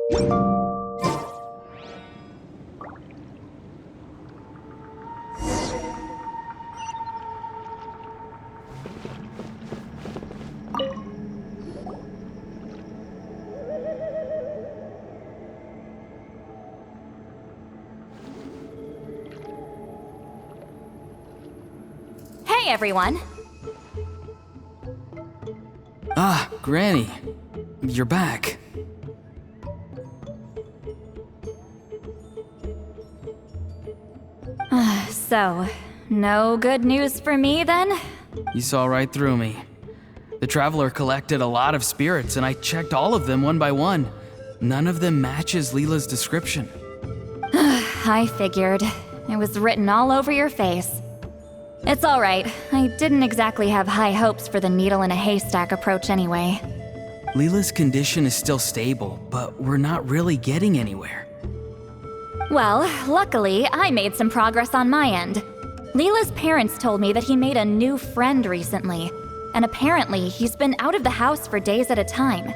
Hey, everyone. Ah, Granny. You're back. So, no good news for me then? You saw right through me. The Traveler collected a lot of spirits, and I checked all of them one by one. None of them matches Leela's description. I figured. It was written all over your face. It's alright. I didn't exactly have high hopes for the needle in a haystack approach anyway. Leela's condition is still stable, but we're not really getting anywhere. Well, luckily, I made some progress on my end. Leela's parents told me that he made a new friend recently, and apparently he's been out of the house for days at a time.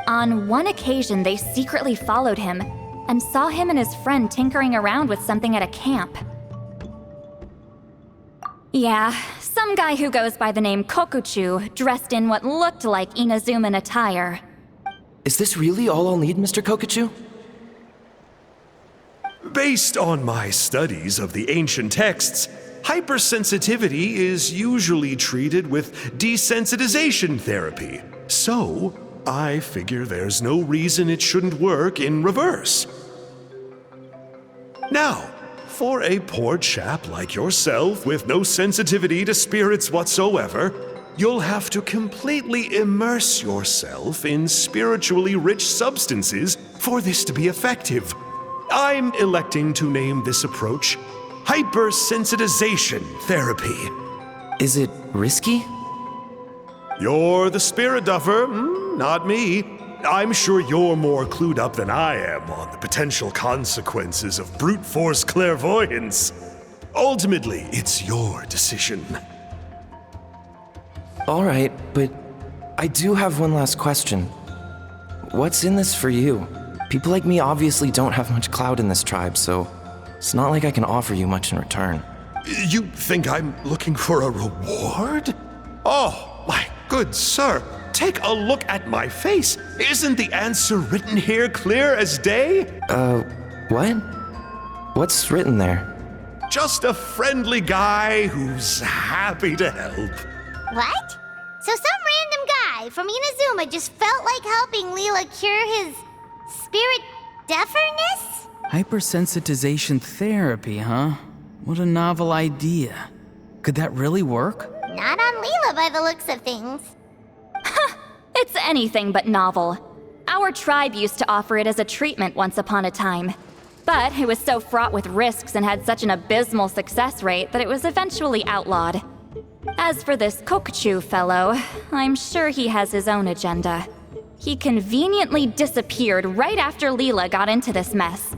On one occasion, they secretly followed him and saw him and his friend tinkering around with something at a camp. Yeah, some guy who goes by the name Kokuchu, dressed in what looked like Inazuman attire. Is this really all I'll need, Mr. Kokuchu? Based on my studies of the ancient texts, hypersensitivity is usually treated with desensitization therapy. So, I figure there's no reason it shouldn't work in reverse. Now, for a poor chap like yourself with no sensitivity to spirits whatsoever, you'll have to completely immerse yourself in spiritually rich substances for this to be effective. I'm electing to name this approach hypersensitization therapy. Is it risky? You're the spirit duffer, not me. I'm sure you're more clued up than I am on the potential consequences of brute force clairvoyance. Ultimately, it's your decision. All right, but I do have one last question. What's in this for you? People like me obviously don't have much clout in this tribe, so it's not like I can offer you much in return. You think I'm looking for a reward? Oh, my good sir, take a look at my face. Isn't the answer written here clear as day? What? What's written there? Just a friendly guy who's happy to help. What? So some random guy from Inazuma just felt like helping Leela cure his spirit deaferness? Hypersensitization therapy, huh? What a novel idea. Could that really work? Not on Leela by the looks of things. It's anything but novel. Our tribe used to offer it as a treatment once upon a time. But it was so fraught with risks and had such an abysmal success rate that it was eventually outlawed. As for this Kokuchu fellow, I'm sure he has his own agenda. He conveniently disappeared right after Leela got into this mess.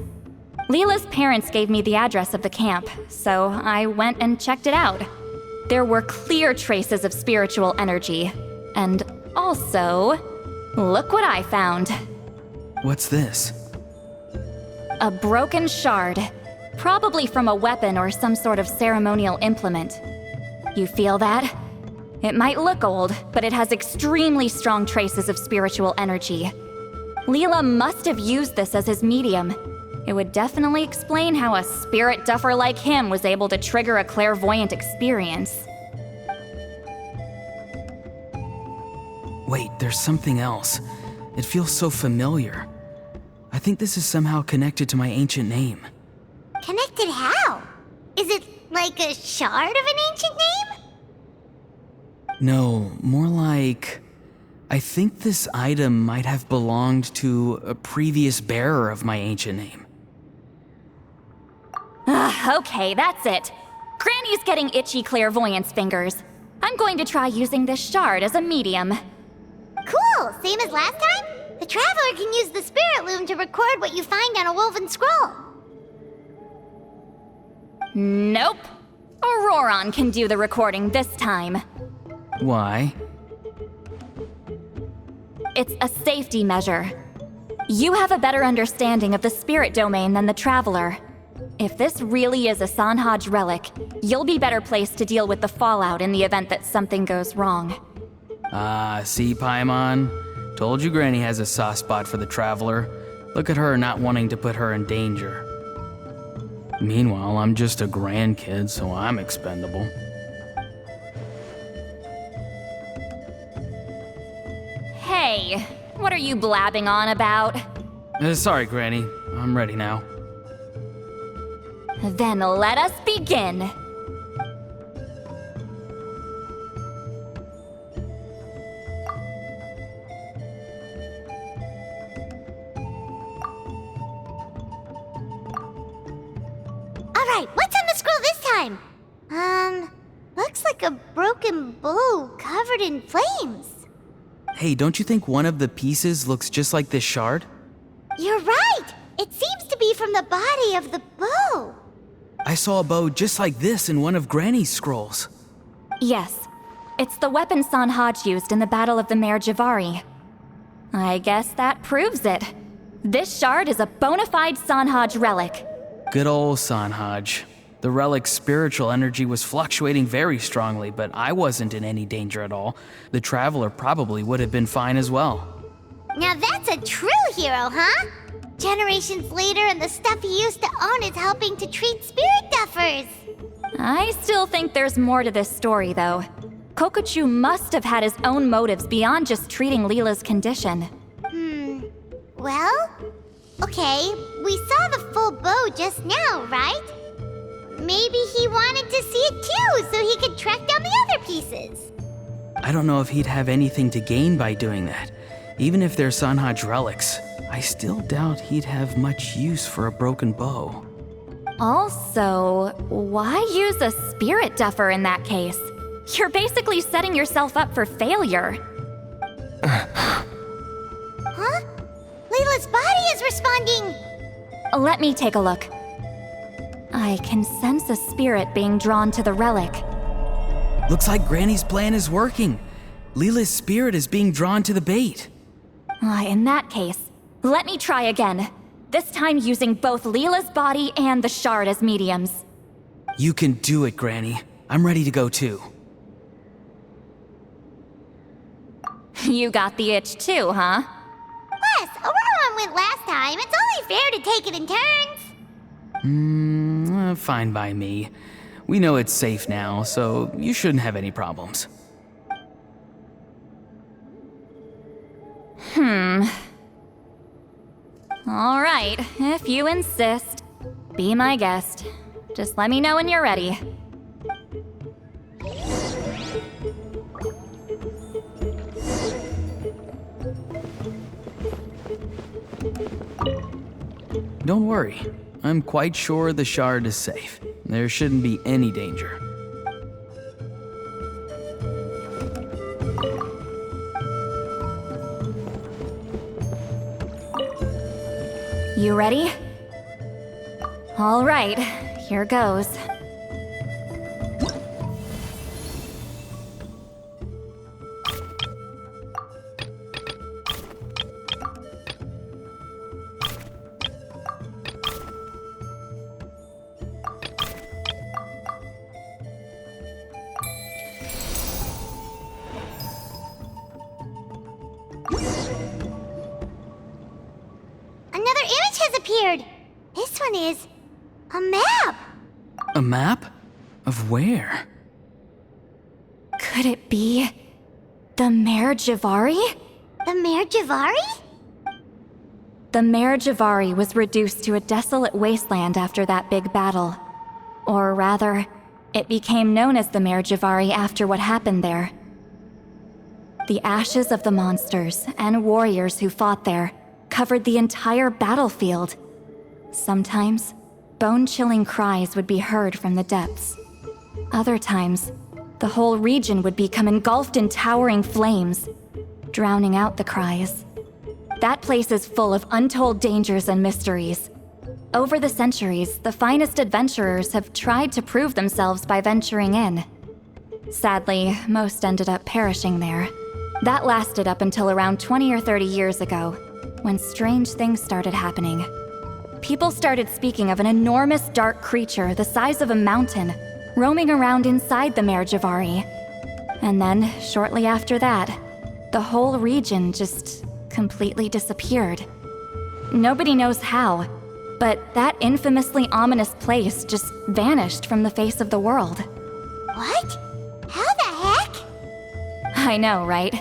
Leela's parents gave me the address of the camp, so I went and checked it out. There were clear traces of spiritual energy. And also, look what I found. What's this? A broken shard, probably from a weapon or some sort of ceremonial implement. You feel that? It might look old, but it has extremely strong traces of spiritual energy. Leela must have used this as his medium. It would definitely explain how a spirit duffer like him was able to trigger a clairvoyant experience. Wait, there's something else. It feels so familiar. I think this is somehow connected to my ancient name. Connected how? Is it like a shard of an ancient name? No, more like... I think this item might have belonged to a previous bearer of my ancient name. Okay, that's it. Granny's getting itchy clairvoyance fingers. I'm going to try using this shard as a medium. Cool, same as last time? The Traveler can use the Spirit Loom to record what you find on a woven scroll. Nope. Auroron can do the recording this time. Why? It's a safety measure. You have a better understanding of the spirit domain than the Traveler. If this really is a Sanhaj relic, you'll be better placed to deal with the fallout in the event that something goes wrong. See, Paimon? Told you Granny has a soft spot for the Traveler. Look at her not wanting to put her in danger. Meanwhile, I'm just a grandkid, so I'm expendable. Hey, what are you blabbing on about? Sorry, Granny. I'm ready now. Then let us begin. Alright, what's on the scroll this time? Looks like a broken bow covered in flames. Hey, don't you think one of the pieces looks just like this shard? You're right! It seems to be from the body of the bow. I saw a bow just like this in one of Granny's scrolls. Yes, it's the weapon Sanhaj used in the Battle of the Mare Javari. I guess that proves it. This shard is a bona fide Sanhaj relic. Good old Sanhaj. The relic's spiritual energy was fluctuating very strongly, but I wasn't in any danger at all. The Traveler probably would have been fine as well. Now that's a true hero, huh? Generations later and the stuff he used to own is helping to treat spirit duffers. I still think there's more to this story, though. Kokochu must have had his own motives beyond just treating Leela's condition. Well, okay, we saw the full bow just now, right? Maybe he wanted to see it too, so he could track down the other pieces. I don't know if he'd have anything to gain by doing that. Even if they're Sanhaj relics, I still doubt he'd have much use for a broken bow. Also, why use a spirit duffer in that case? You're basically setting yourself up for failure. Huh? Leela's body is responding! Let me take a look. I can sense a spirit being drawn to the relic. Looks like Granny's plan is working. Leela's spirit is being drawn to the bait. In that case, let me try again. This time using both Leela's body and the shard as mediums. You can do it, Granny. I'm ready to go too. You got the itch too, huh? Plus, Aurora went last time. It's only fair to take it in turns. Fine by me. We know it's safe now, so you shouldn't have any problems. All right, if you insist. Be my guest. Just let me know when you're ready. Don't worry. I'm quite sure the shard is safe. There shouldn't be any danger. You ready? All right, here goes. Another image has appeared. This one is a map. A map? Of where? Could it be the Mare Javari? The Mare Javari? The Mare Javari was reduced to a desolate wasteland after that big battle. Or rather, it became known as the Mare Javari after what happened there. The ashes of the monsters and warriors who fought there covered the entire battlefield. Sometimes, bone-chilling cries would be heard from the depths. Other times, the whole region would become engulfed in towering flames, drowning out the cries. That place is full of untold dangers and mysteries. Over the centuries, the finest adventurers have tried to prove themselves by venturing in. Sadly, most ended up perishing there. That lasted up until around 20 or 30 years ago. when strange things started happening. People started speaking of an enormous dark creature the size of a mountain roaming around inside the Mare Javari. And then, shortly after that, the whole region just completely disappeared. Nobody knows how, but that infamously ominous place just vanished from the face of the world. What? How the heck? I know, right?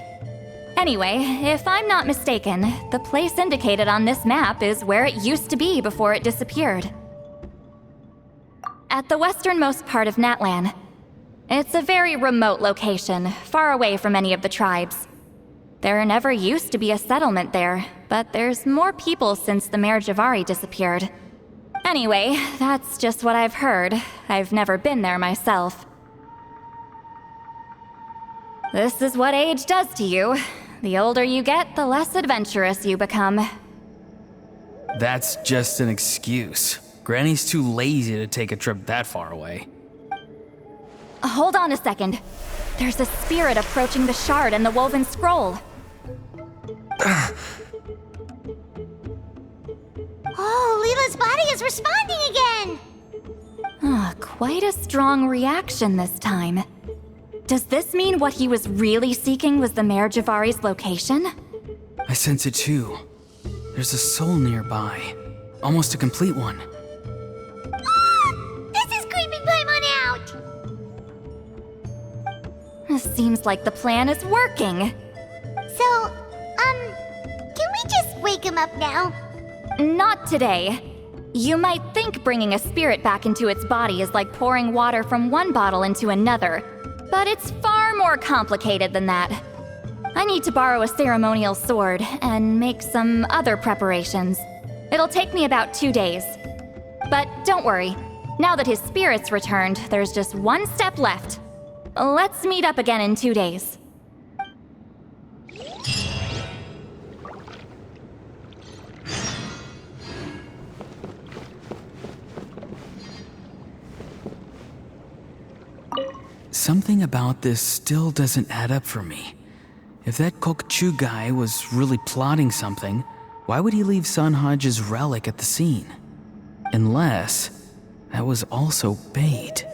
Anyway, if I'm not mistaken, the place indicated on this map is where it used to be before it disappeared. At the westernmost part of Natlan. It's a very remote location, far away from any of the tribes. There never used to be a settlement there, but there's more people since the Mare Javari disappeared. Anyway, that's just what I've heard. I've never been there myself. This is what age does to you. The older you get, the less adventurous you become. That's just an excuse. Granny's too lazy to take a trip that far away. Hold on a second. There's a spirit approaching the shard and the woven scroll. Oh, Leela's body is responding again! Quite a strong reaction this time. Does this mean what he was really seeking was the Mare Javari's location? I sense it too. There's a soul nearby. Almost a complete one. This is creeping Paimon out! Seems like the plan is working. So, can we just wake him up now? Not today. You might think bringing a spirit back into its body is like pouring water from one bottle into another, but it's far more complicated than that. I need to borrow a ceremonial sword and make some other preparations. It'll take me about 2 days. But don't worry, now that his spirit's returned, there's just one step left. Let's meet up again in 2 days. Something about this still doesn't add up for me. If that Kokchu guy was really plotting something, why would he leave Sanhaj's relic at the scene? Unless that was also bait.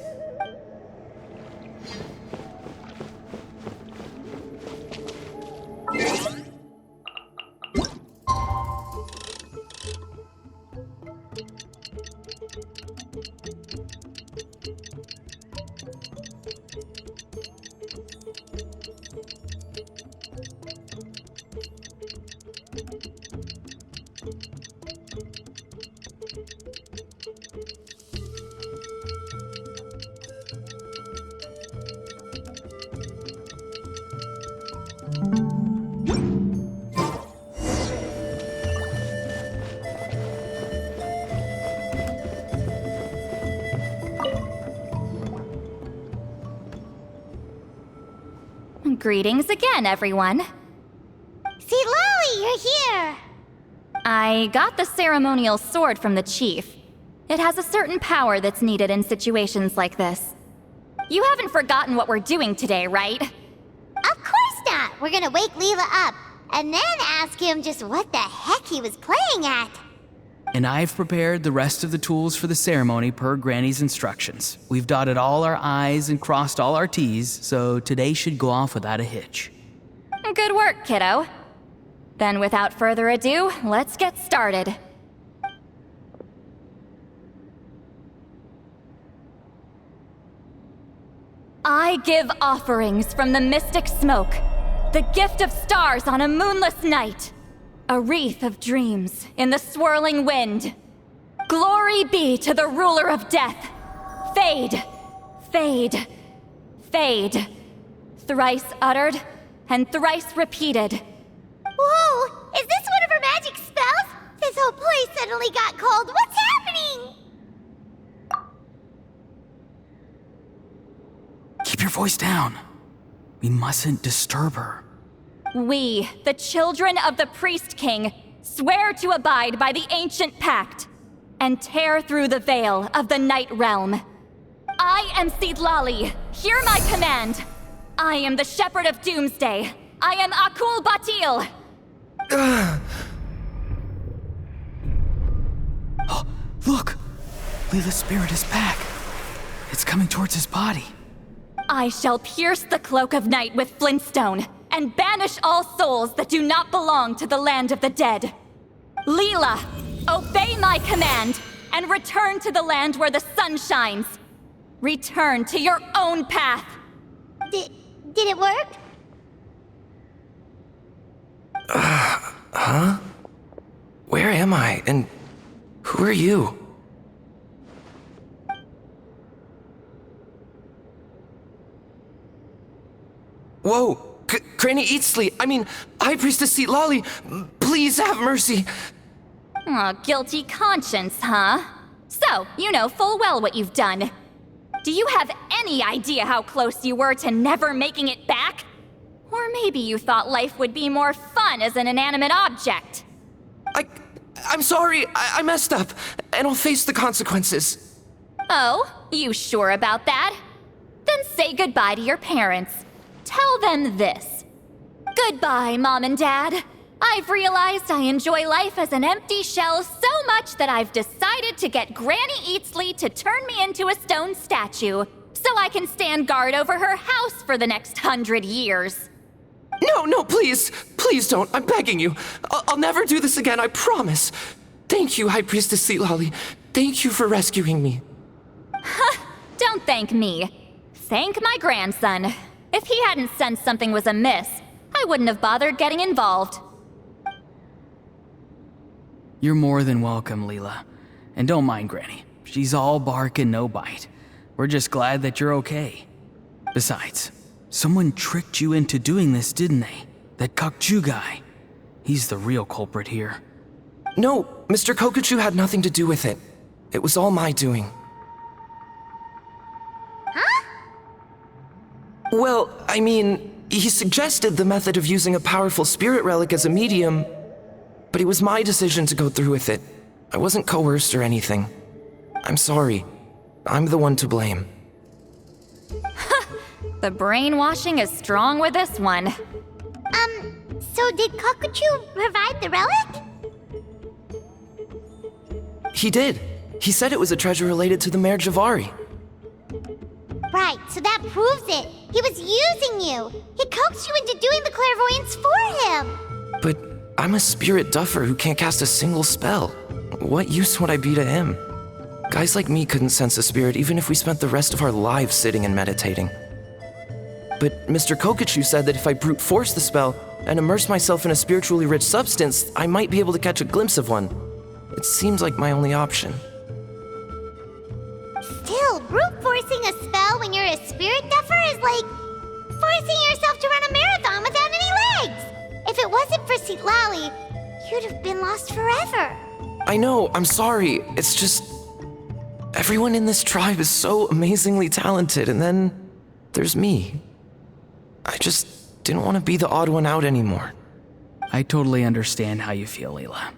Greetings again, everyone. See, Lily, you're here! I got the ceremonial sword from the chief. It has a certain power that's needed in situations like this. You haven't forgotten what we're doing today, right? Of course not! We're gonna wake Leela up, and then ask him just what the heck he was playing at. And I've prepared the rest of the tools for the ceremony per Granny's instructions. We've dotted all our I's and crossed all our T's, so today should go off without a hitch. Good work, kiddo. Then without further ado, let's get started. I give offerings from the mystic smoke, the gift of stars on a moonless night, a wreath of dreams in the swirling wind. Glory be to the ruler of death. Fade, fade, fade. Thrice uttered and thrice repeated. Whoa! Is this one of her magic spells? This whole place suddenly got cold. What's happening? Keep your voice down. We mustn't disturb her. We, the children of the Priest King, swear to abide by the ancient pact and tear through the veil of the Night Realm. I am Seedlali. Hear my command. I am the Shepherd of Doomsday. I am Akul Batil. Leela's spirit is back. It's coming towards his body. I shall pierce the cloak of night with flintstone and banish all souls that do not belong to the land of the dead. Leela, obey my command and return to the land where the sun shines. Return to your own path. Did it work? Huh? Where am I? And who are you? Whoa! Granny Eatsley, I mean, High Priestess Lolly, please have mercy. Aw, guilty conscience, huh? So, you know full well what you've done. Do you have any idea how close you were to never making it back? Or maybe you thought life would be more fun as an inanimate object. I'm sorry, I messed up, and I'll face the consequences. Oh, you sure about that? Then say goodbye to your parents. Tell them this. Goodbye, Mom and Dad. I've realized I enjoy life as an empty shell so much that I've decided to get Granny Eatsley to turn me into a stone statue so I can stand guard over her house for the next 100 years. No, please. Please don't. I'm begging you. I'll never do this again, I promise. Thank you, High Priestess Lolly. Thank you for rescuing me. Don't thank me. Thank my grandson. If he hadn't sensed something was amiss, I wouldn't have bothered getting involved. You're more than welcome, Leela. And don't mind Granny. She's all bark and no bite. We're just glad that you're okay. Besides, someone tricked you into doing this, didn't they? That Kokchu guy. He's the real culprit here. No, Mr. Kokuchu had nothing to do with it. It was all my doing. Huh? Well, I mean, he suggested the method of using a powerful spirit relic as a medium, but it was my decision to go through with it. I wasn't coerced or anything. I'm sorry. I'm the one to blame. The brainwashing is strong with this one. So did Kokuchu provide the relic? He did. He said it was a treasure related to the Mare Javari. Right, so that proves it. He was using you. He coaxed you into doing the clairvoyance for him. But I'm a spirit duffer who can't cast a single spell. What use would I be to him? Guys like me couldn't sense a spirit even if we spent the rest of our lives sitting and meditating. But Mr. Kokuchu said that if I brute force the spell and immerse myself in a spiritually rich substance, I might be able to catch a glimpse of one. It seems like my only option. Still, brute forcing a spell when you're a spirit duffer is like forcing yourself to run a marathon without any legs. If it wasn't for Lolly, you'd have been lost forever. I know, I'm sorry. It's just... everyone in this tribe is so amazingly talented, and then there's me. I just didn't want to be the odd one out anymore. I totally understand how you feel, Leela.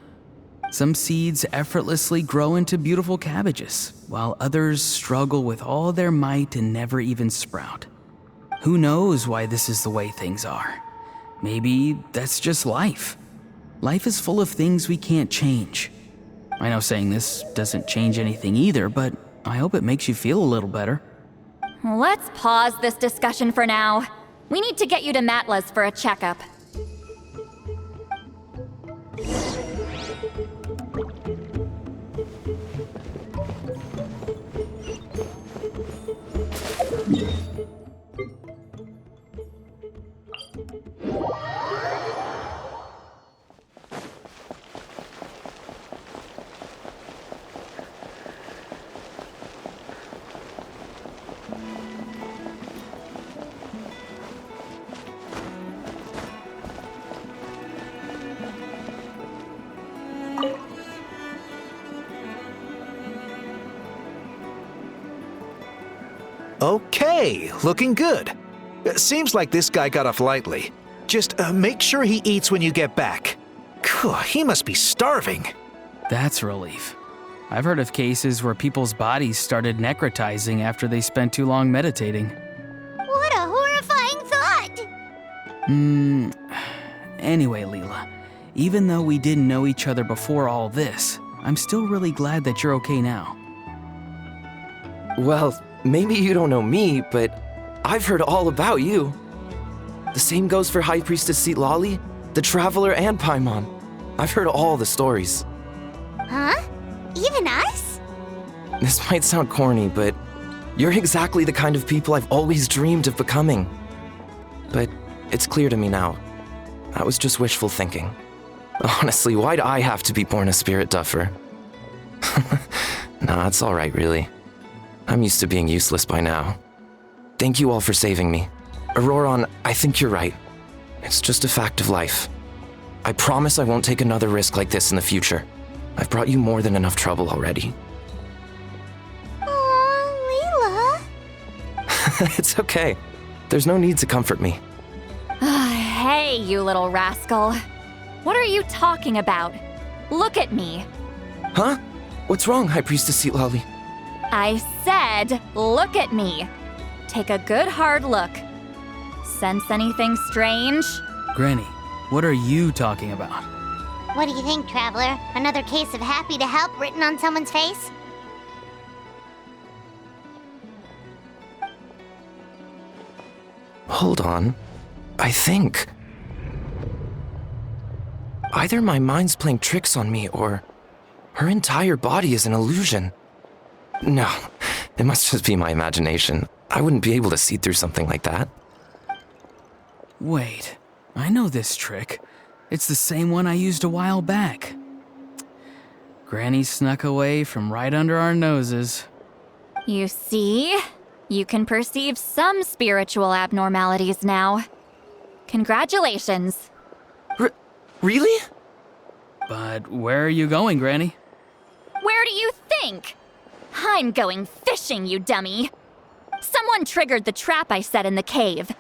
Some seeds effortlessly grow into beautiful cabbages, while others struggle with all their might and never even sprout. Who knows why this is the way things are? Maybe that's just life. Life is full of things we can't change. I know saying this doesn't change anything either, but I hope it makes you feel a little better. Let's pause this discussion for now. We need to get you to Matla's for a checkup. Okay, looking good. Seems like this guy got off lightly. Just make sure he eats when you get back. He must be starving. That's a relief. I've heard of cases where people's bodies started necrotizing after they spent too long meditating. What a horrifying thought! Anyway, Leela, even though we didn't know each other before all this, I'm still really glad that you're okay now. Well, maybe you don't know me, but I've heard all about you. The same goes for High Priestess Citlali, the Traveler, and Paimon. I've heard all the stories. Huh? Even us? This might sound corny, but you're exactly the kind of people I've always dreamed of becoming. But it's clear to me now. That was just wishful thinking. Honestly, why'd I have to be born a spirit duffer? Nah, it's alright, really. I'm used to being useless by now. Thank you all for saving me. Auroron, I think you're right. It's just a fact of life. I promise I won't take another risk like this in the future. I've brought you more than enough trouble already. Aw, Leela. It's okay. There's no need to comfort me. Hey, you little rascal. What are you talking about? Look at me. Huh? What's wrong, High Priestess Citlali? I said, look at me. Take a good hard look. Sense anything strange? Granny, what are you talking about? What do you think, Traveler? Another case of happy to help written on someone's face? Hold on. I think... either my mind's playing tricks on me, or her entire body is an illusion. No, it must just be my imagination. I wouldn't be able to see through something like that. Wait, I know this trick. It's the same one I used a while back. Granny snuck away from right under our noses. You see? You can perceive some spiritual abnormalities now. Congratulations. Really? But where are you going, Granny? Where do you think? I'm going fishing, you dummy. Someone triggered the trap I set in the cave.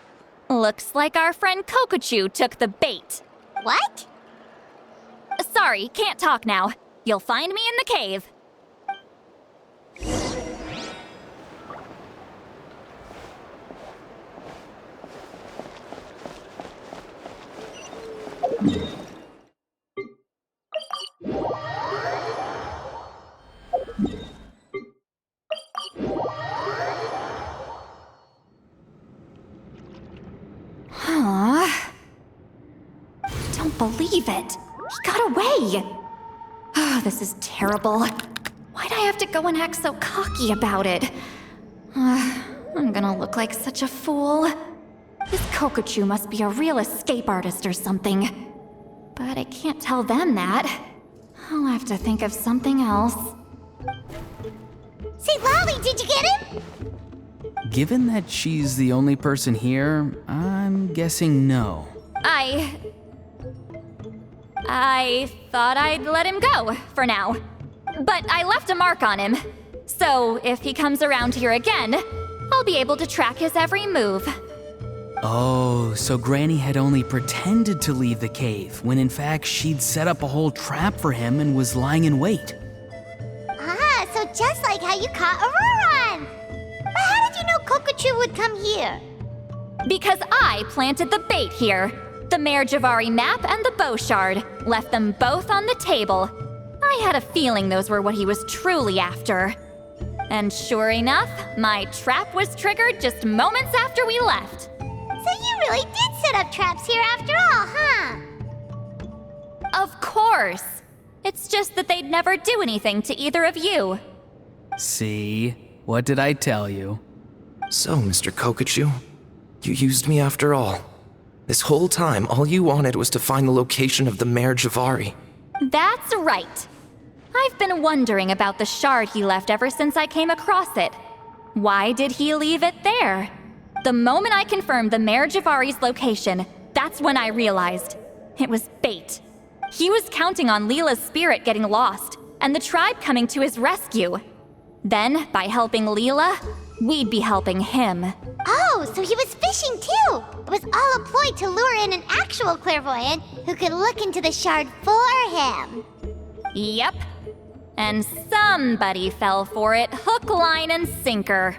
Looks like our friend Kokochu took the bait. What? Sorry, can't talk now. You'll find me in the cave. Don't believe it. He got away. Oh, this is terrible. Why'd I have to go and act so cocky about it? I'm gonna look like such a fool. This Kokochu must be a real escape artist or something. But I can't tell them that. I'll have to think of something else. Citlali, did you get him? Given that she's the only person here, I'm guessing no. I thought I'd let him go, for now. But I left a mark on him. So if he comes around here again, I'll be able to track his every move. Oh, so Granny had only pretended to leave the cave, when in fact she'd set up a whole trap for him and was lying in wait. Ah, so just like how you caught Auroron! But how did you know Kokochu would come here? Because I planted the bait here. The Mare Javari map and the bow shard. Left them both on the table. I had a feeling those were what he was truly after. And sure enough, my trap was triggered just moments after we left. So you really did set up traps here after all, huh? Of course. It's just that they'd never do anything to either of you. See? What did I tell you? So, Mr. Kokochu, you used me after all. This whole time, all you wanted was to find the location of the Mare Javari. That's right. I've been wondering about the shard he left ever since I came across it. Why did he leave it there? The moment I confirmed the Mare Javari's location, that's when I realized. It was bait. He was counting on Leela's spirit getting lost, and the tribe coming to his rescue. Then, by helping Leela, we'd be helping him. Oh, so he was fishing too! It was all a ploy to lure in an actual clairvoyant who could look into the shard for him. Yep. And somebody fell for it, hook, line, and sinker.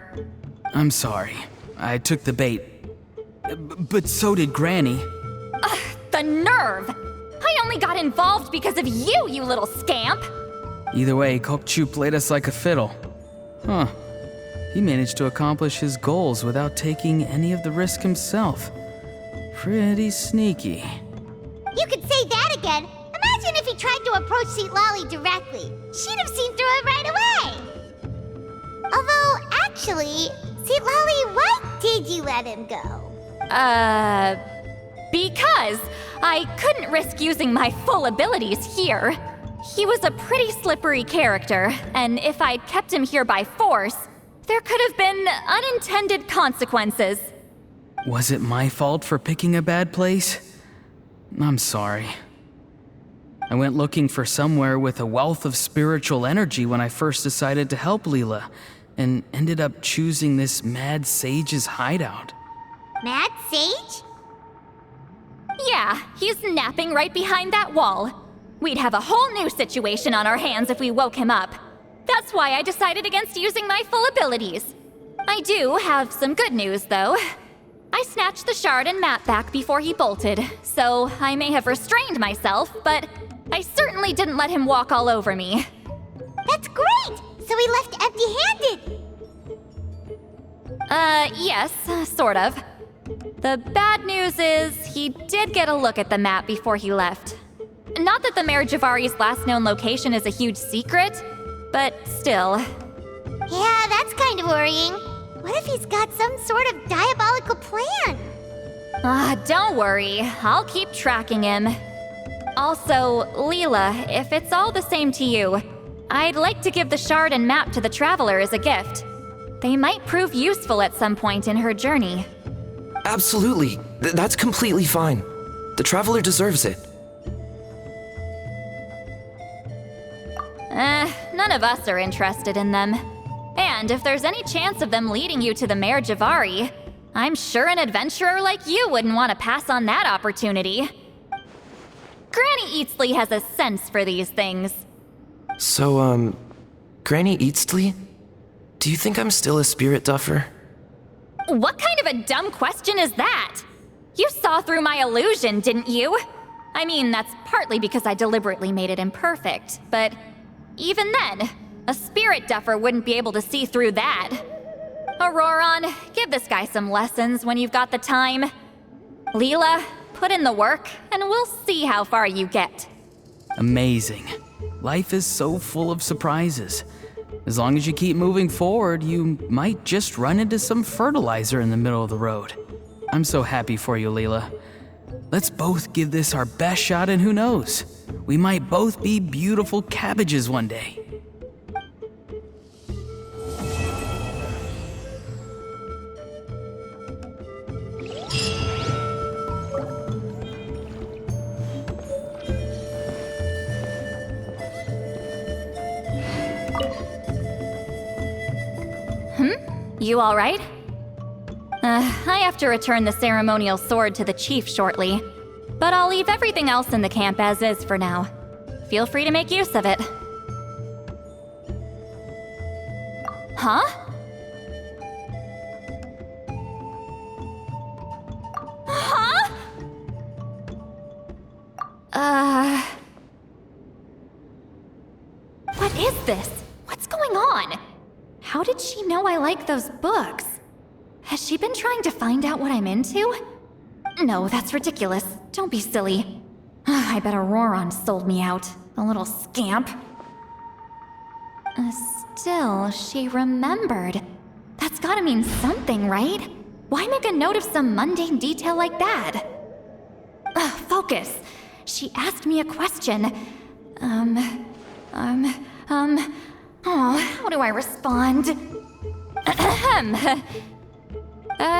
I'm sorry. I took the bait. But so did Granny. The nerve! I only got involved because of you, you little scamp! Either way, Kokchu played us like a fiddle. Huh. He managed to accomplish his goals without taking any of the risk himself. Pretty sneaky. You could say that again. Imagine if he tried to approach Lolly directly. She'd have seen through it right away. Although, actually, Lolly, why did you let him go? Because I couldn't risk using my full abilities here. He was a pretty slippery character, and if I'd kept him here by force, there could have been unintended consequences. Was it my fault for picking a bad place? I'm sorry. I went looking for somewhere with a wealth of spiritual energy when I first decided to help Leela, and ended up choosing this mad sage's hideout. Mad Sage? Yeah, he's napping right behind that wall. We'd have a whole new situation on our hands if we woke him up. That's why I decided against using my full abilities. I do have some good news, though. I snatched the shard and map back before he bolted, so I may have restrained myself, but I certainly didn't let him walk all over me. That's great! So he left empty-handed! Yes, sort of. The bad news is he did get a look at the map before he left. Not that the Mayor Javari's last known location is a huge secret, but still. Yeah, that's kind of worrying. What if he's got some sort of diabolical plan? Don't worry. I'll keep tracking him. Also, Leela, if it's all the same to you, I'd like to give the shard and map to the Traveler as a gift. They might prove useful at some point in her journey. Absolutely. That's completely fine. The Traveler deserves it. None of us are interested in them. And if there's any chance of them leading you to the Mayor Javari, I'm sure an adventurer like you wouldn't want to pass on that opportunity. Granny Eatsley has a sense for these things. So, Granny Eatsley? Do you think I'm still a spirit duffer? What kind of a dumb question is that? You saw through my illusion, didn't you? I mean, that's partly because I deliberately made it imperfect, but even then, a spirit duffer wouldn't be able to see through that. Auroron, give this guy some lessons when you've got the time. Leela, put in the work, and we'll see how far you get. Amazing. Life is so full of surprises. As long as you keep moving forward, you might just run into some fertilizer in the middle of the road. I'm so happy for you, Leela. Let's both give this our best shot, and who knows? We might both be beautiful cabbages one day. You all right? I have to return the ceremonial sword to the chief shortly, but I'll leave everything else in the camp as is for now. Feel free to make use of it. Huh? Huh? What is this? What's going on? How did she know I like those books? Has she been trying to find out what I'm into? No, that's ridiculous. Don't be silly. I bet Auroron sold me out. The little scamp. Still, she remembered. That's gotta mean something, right? Why make a note of some mundane detail like that? Focus. She asked me a question. Oh, how do I respond?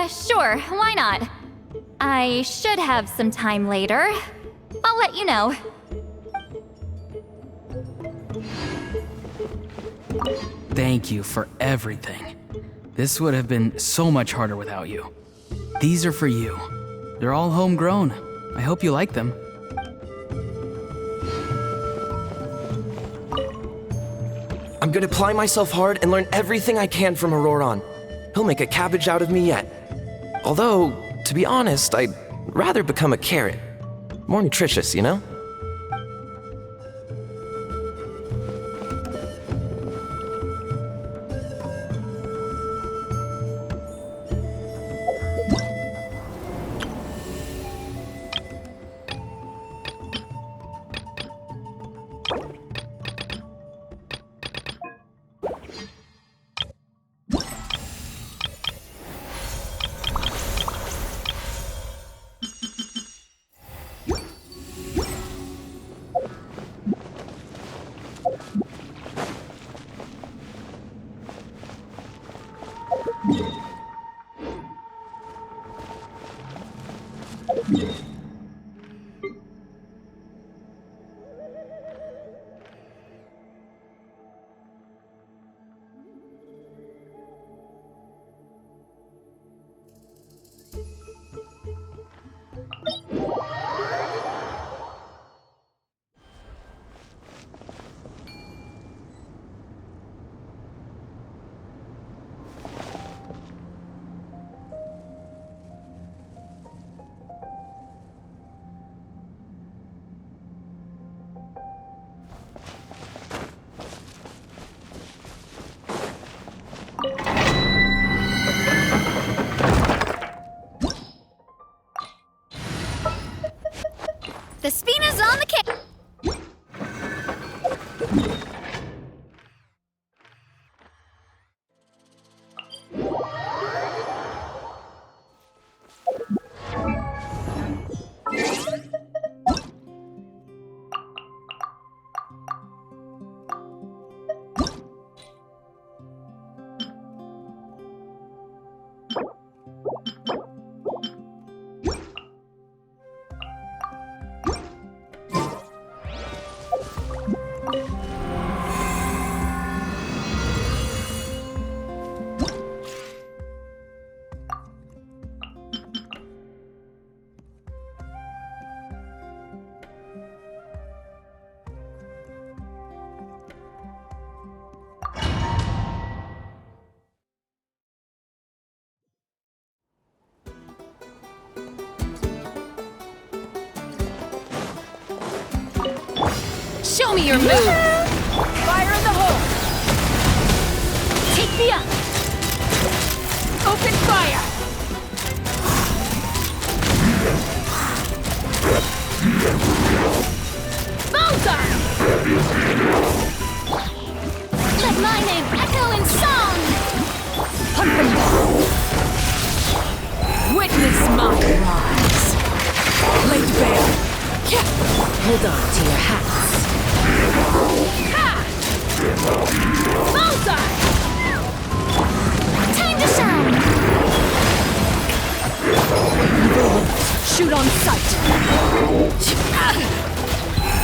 Sure, why not? I should have some time later. I'll let you know. Thank you for everything. This would have been so much harder without you. These are for you. They're all homegrown. I hope you like them. I'm gonna apply myself hard and learn everything I can from Auroron. He'll make a cabbage out of me yet. Although, to be honest, I'd rather become a carrot. More nutritious, you know? Show me your move! Fire in the hole! Take me up! Open fire! Bullseye! Let my name echo in song! Hunt them down! Witness my rise! Laid bare! Hold on to your hats! Ha! Bullseye! Time to shine! Shoot on sight!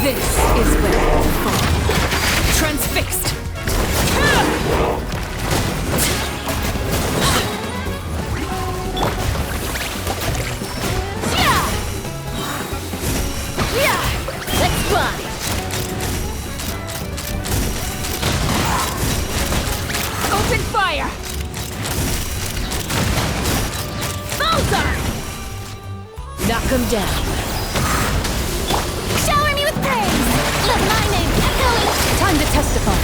This is where I fall. Transfixed! Let's fly! Open fire! Bullseye! Knock him down. Shower me with praise! Let my name echo in... Time to testify.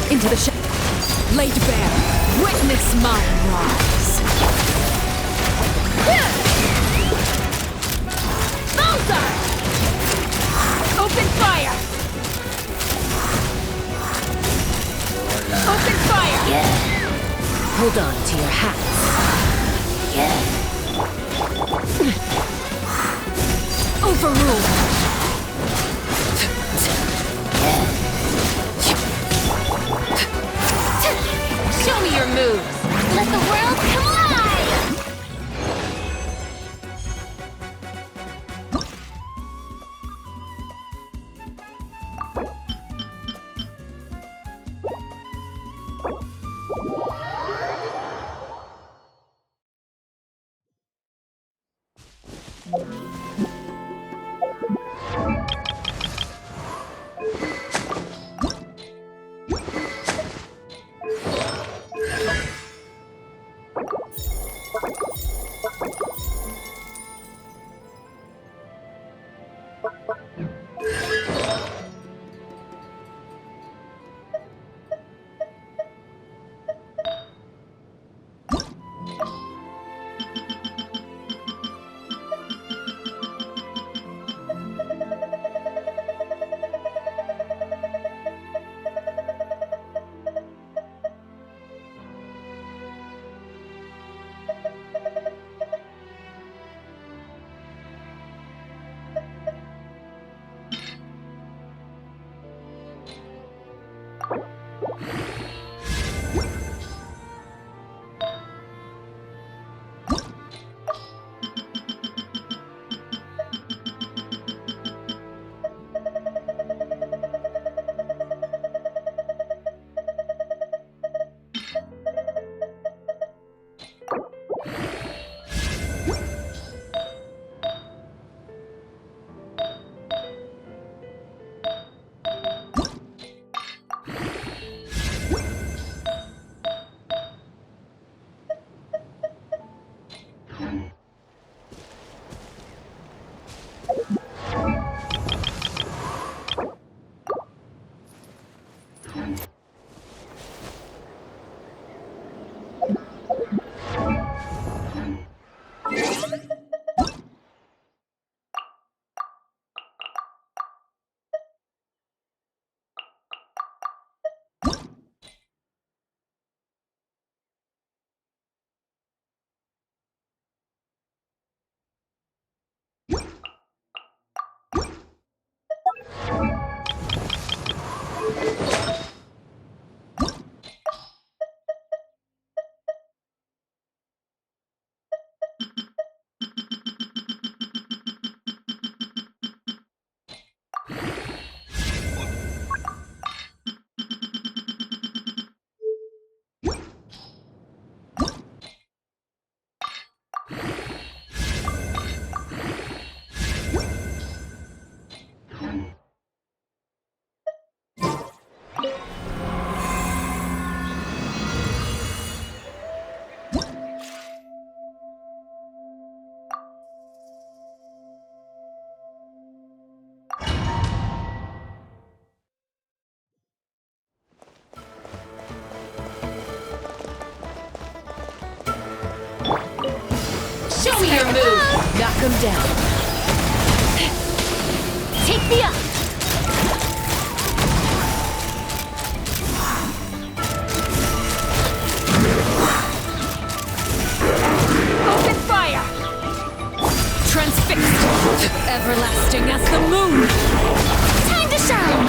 Into the laid bare. Witness my rise. Bullseye! Open fire! Open fire! Hold on to your hats. Overruled. Show me your moves. Let the world come alive! Knock him down. Take me up! Open fire! Transfixed! Everlasting as the moon! Time to shine!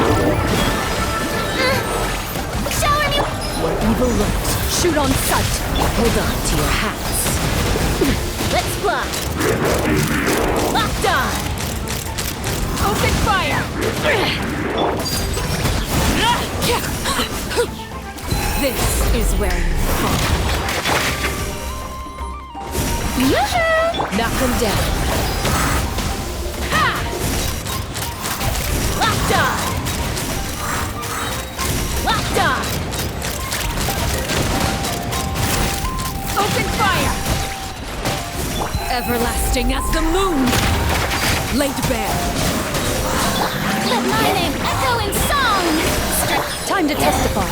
Shower me! Where evil lurks, shoot on sight! Hold on to your hats. Let's fly! Locked on! Open fire! This is where you fall. Yoo-hoo! Knock him down. Ha! Locked on! Locked on! Open fire! Everlasting as the moon! Laid bare. Let my name echo in song! Time to testify.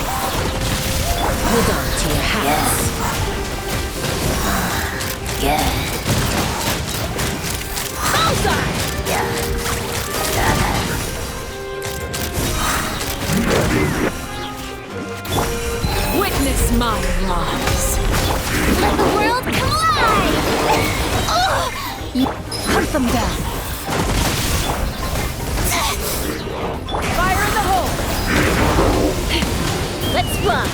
Hold on to your hats. Witness my rise. Let the world come alive! Hunt them down. Fire in the hole. Let's fly!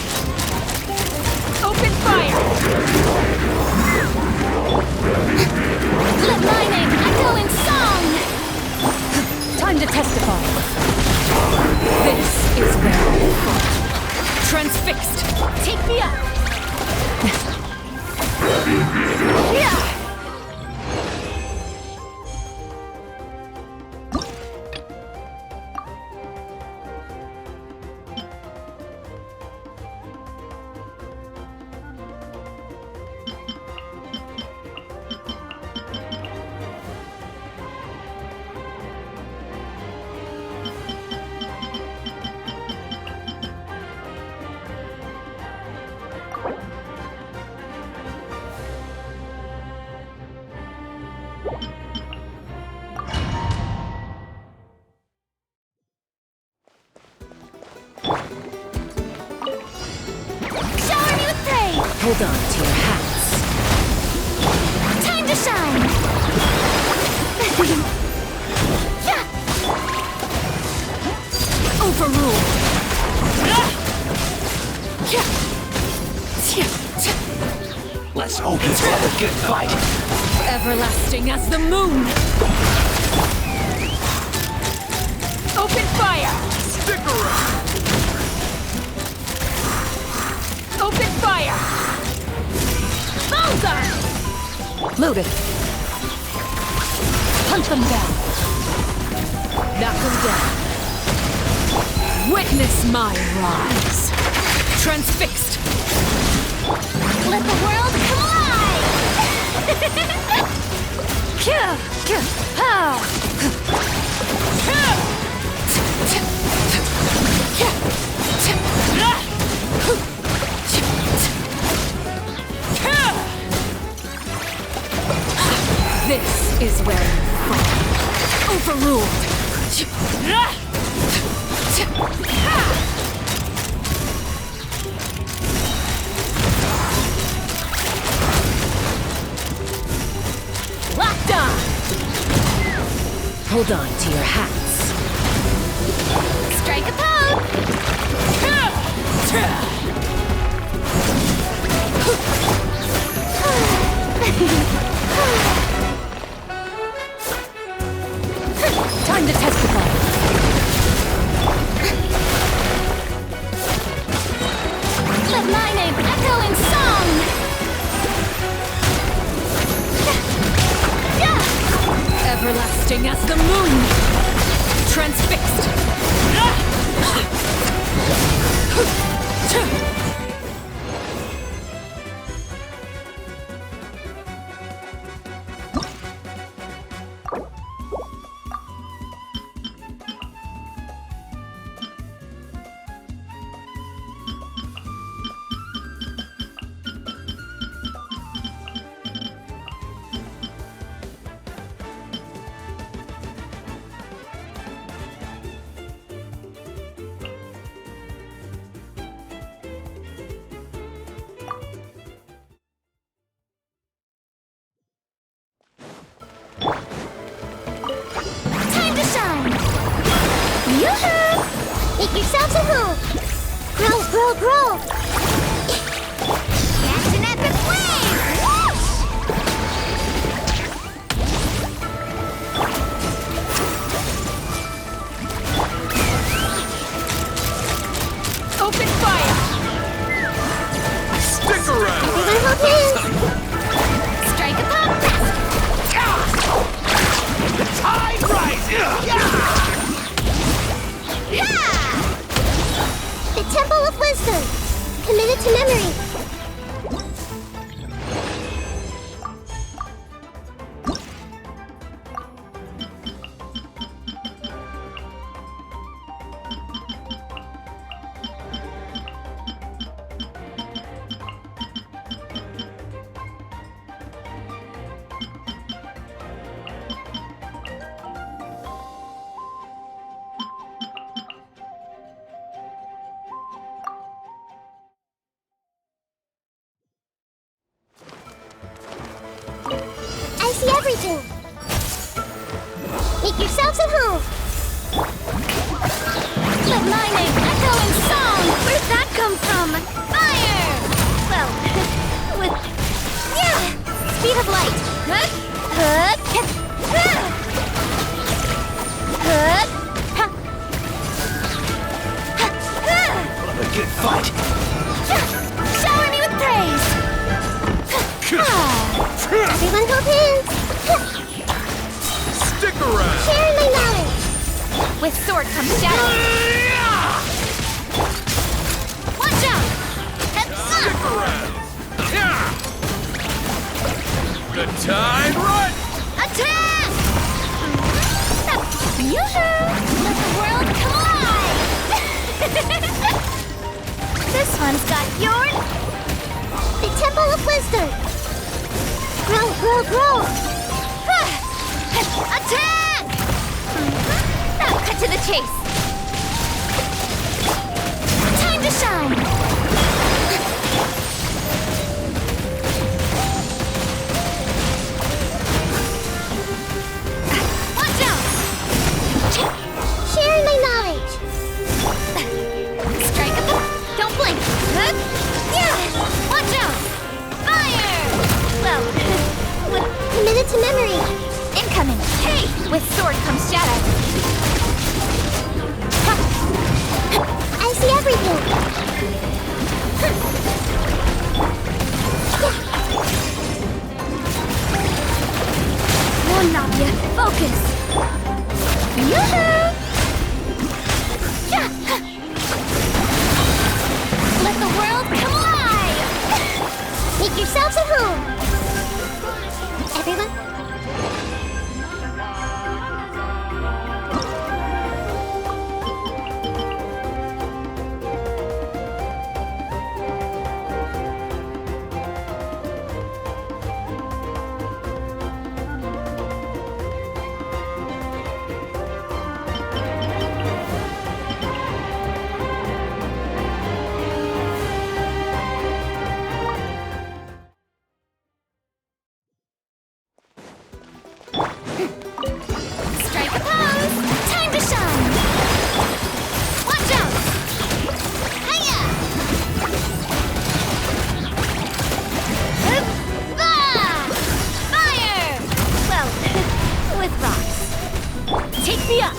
Open fire. Let my name echo in song! Time to testify. This is where I fought. Transfixed. Take me up! Yeah! Shower me with praise! Hold on to your hats. Time to shine! Yeah! Overruled. Let's hope he's got a good fight. Everlasting as the moon. Open fire. Stick around. Open fire. Bullseye. Loaded. Hunt them down. Knock them down. Witness my rise. Transfixed. Let the world come alive! This is where you fall. Overruled. Locked on. Hold on to your hats. Strike a pose! Time to testify. Let my name echo in song! Everlasting as the moon. Transfixed. Yoo-hoo! Make yourselves at home! Grow, grow, grow! Catch an epic wave! Whoosh! Open fire! Stick around! Everyone hold hands! Strike a pop! Tide rises! The Temple of Wisdom, committed to memory. I see everything. Make yourselves at home. Let my name echo in song! Where'd that come from? Fire! Well, with Speed of light! What a good fight! Shower me with praise! everyone hold hands. Stick around! Share my knowledge. With sword comes shadow! Watch out! Stick around! The tide run! Attack! Yoo-hoo! Let the world collide! This one's got your... The Temple of Wisdom. Grow, grow, grow. Attack! Now cut to the chase. Time to shine! Watch out! Share my knowledge. Strike at them! Don't blink! Watch out! Fire! Well, Committed to memory. incoming! Hey! With sword comes shadow. I see everything. One Navia, focus! Yoo-hoo! Let the world come alive! Make yourselves at home. Everyone. Strike a pose! Time to shine! Watch out! Hiya! Fire! Well, with rocks. Take me up!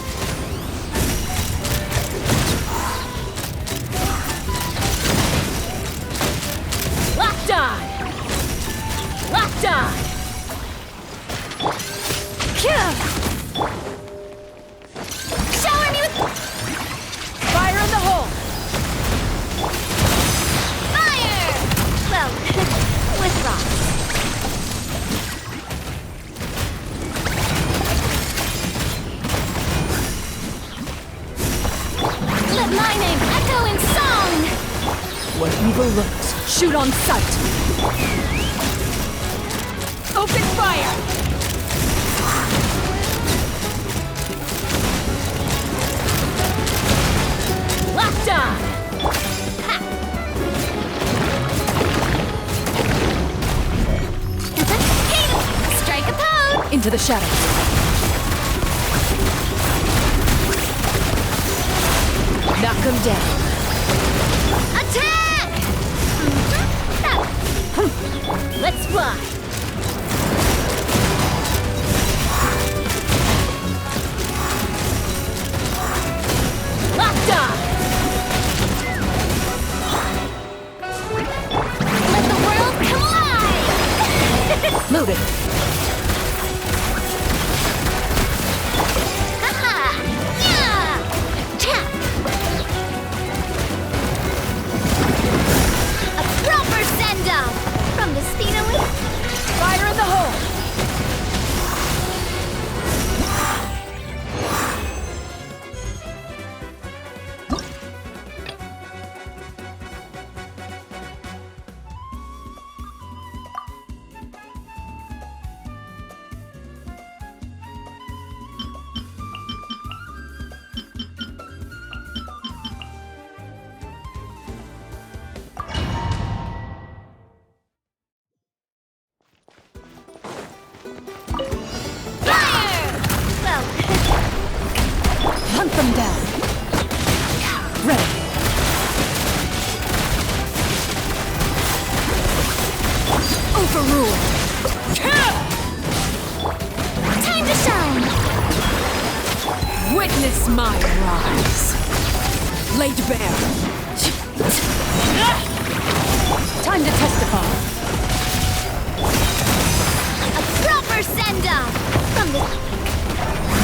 Locked on! Locked on! Shower me with fire in the hole. Fire! Well, with rocks. Let my name echo in song. Where evil lurks, shoot on sight! Open fire! Locked on. Ha! Hey! Strike a pose. Into the shadows. Knock him down. Attack! Let's fly. Locked on. Let the world collide! Loaded. Haha! Yeah! Tap! A proper send-off! From the speed elite! Fire in the hole. Fire! Well, Hunt them down. Ready. Overruled. time to shine! Witness my rise. Laid bare. Time to testify. A proper send-off! From the...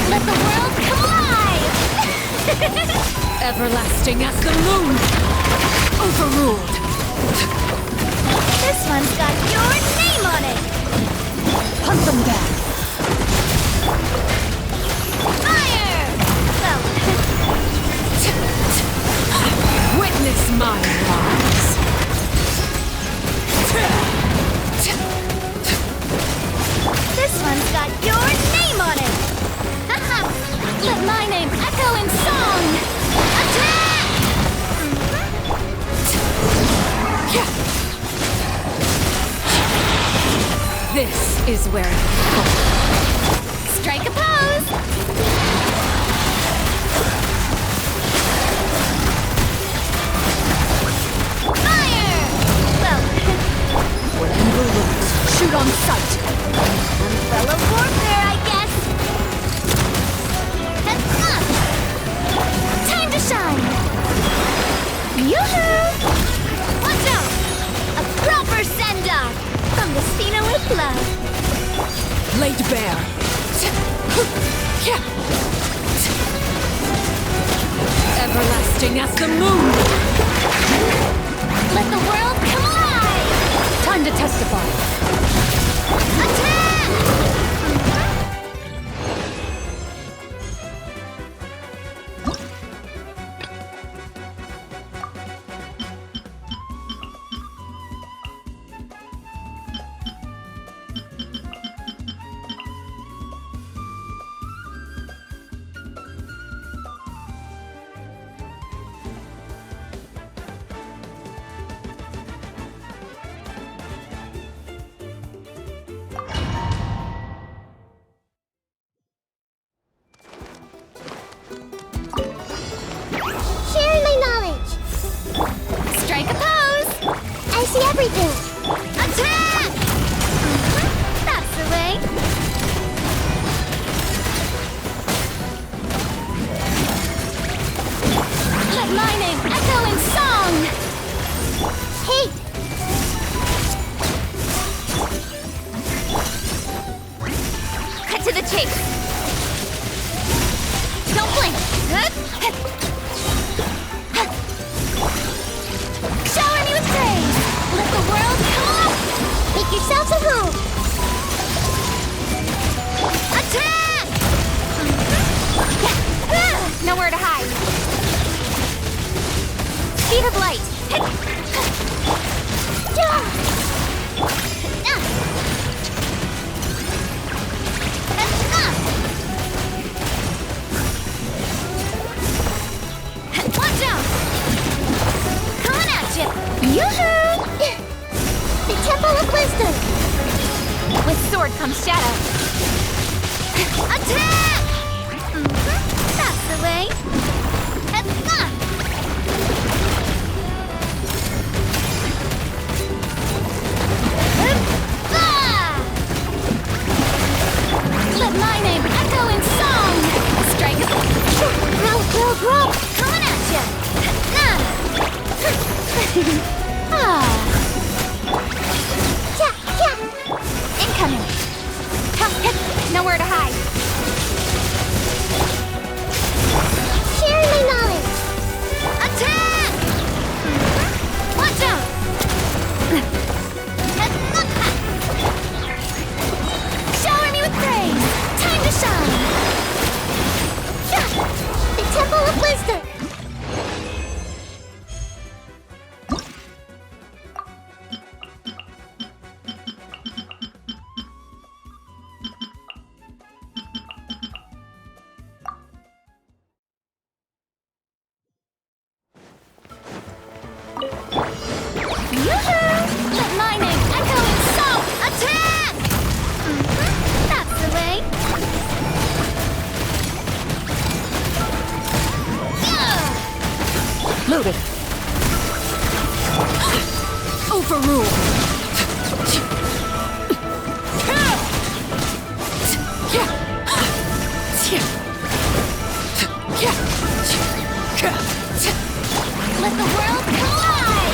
Let the world collide! Everlasting as the moon. Overruled. This one's got your name on it! Hunt them down. Fire! Well, Witness my rise. this one's got your name on it! Haha! Let my name echo in song! Attack! This is where it Strike a pose! Fire! Well, where evil lurks. Shoot on sight. umbrella warfare, I guess! Heads up! Time to shine! Yoo-hoo! Watch out! A proper send-off! From the Spina with love! Laid bare. Everlasting as the moon. Let the world collide! Time to testify. Attack! Sharing my knowledge! Strike a pose! I see everything! Attack! That's the way! Let my name echo in song! Hey! Cut to the chase! Don't blink! Shower me with praise! Let the world come up! Make yourselves a home! Attack! Nowhere to hide! Speed of light! Watch out! Coming at you! Yoo-hoo! The Temple of Wisdom! of wisdom! Yoo-hoo! Let my name echo in song! Attack! That's the way! Yeah! Loaded. Overrule. Let the world collide!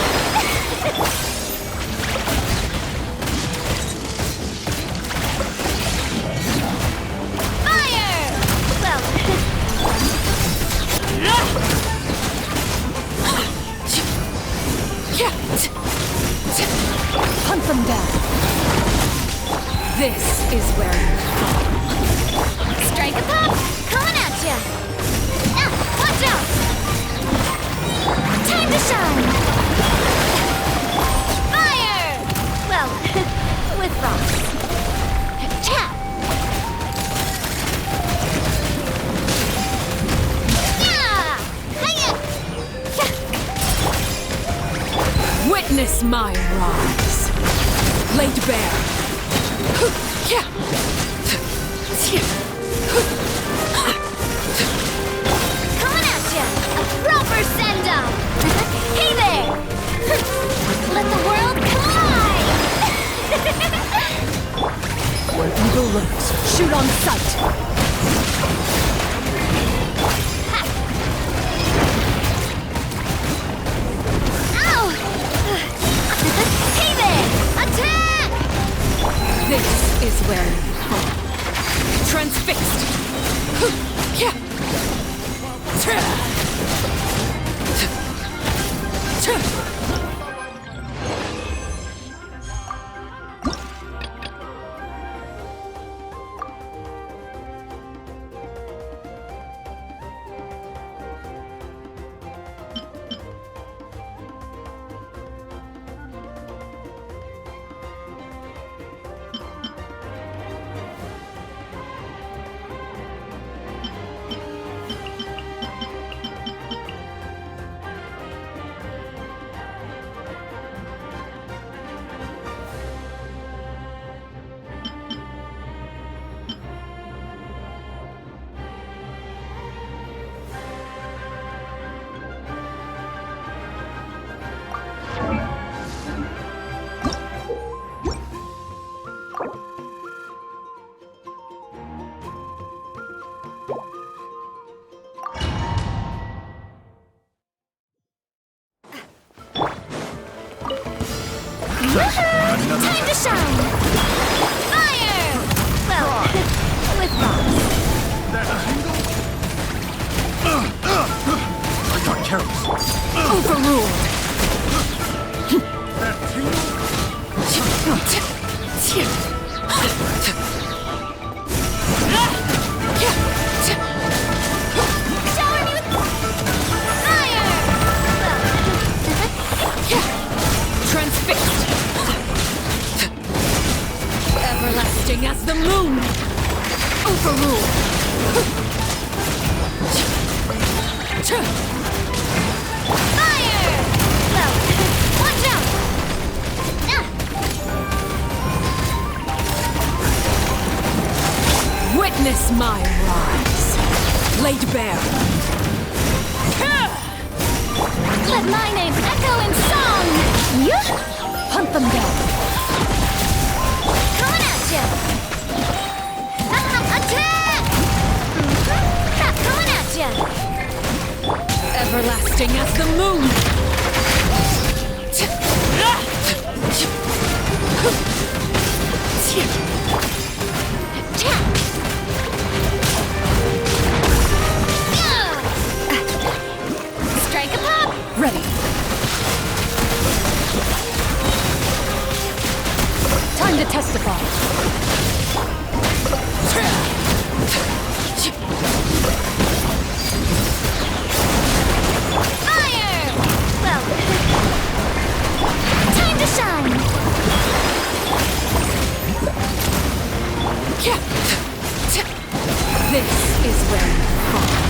Fire! Well... Hunt them down. This is where you fall. Strike a pop! Coming at ya! Now, watch out! Time to shine! Fire! Well, with frost. Tap! Yeah! Hiya! Witness my rise. Laid bare. Coming at ya! A proper send-up! Hey there! Let the world collide! Where evil lurks, shoot on sight. Ow! Hey there! Attack! This is where you fall. Transfixed. Time to shine! Fire! Well, with frost. I got careless. Overruled. Shower me with fire! Transfixed. Everlasting as the moon. Overruled. Fire! Well, watch out! Witness my rise. Laid bare. Let my name echo in song! Hunt them down. Coming at ya! Attack! Coming at ya! Everlasting as the moon. Strike a pop! Ready. Time to testify. This is where you fall.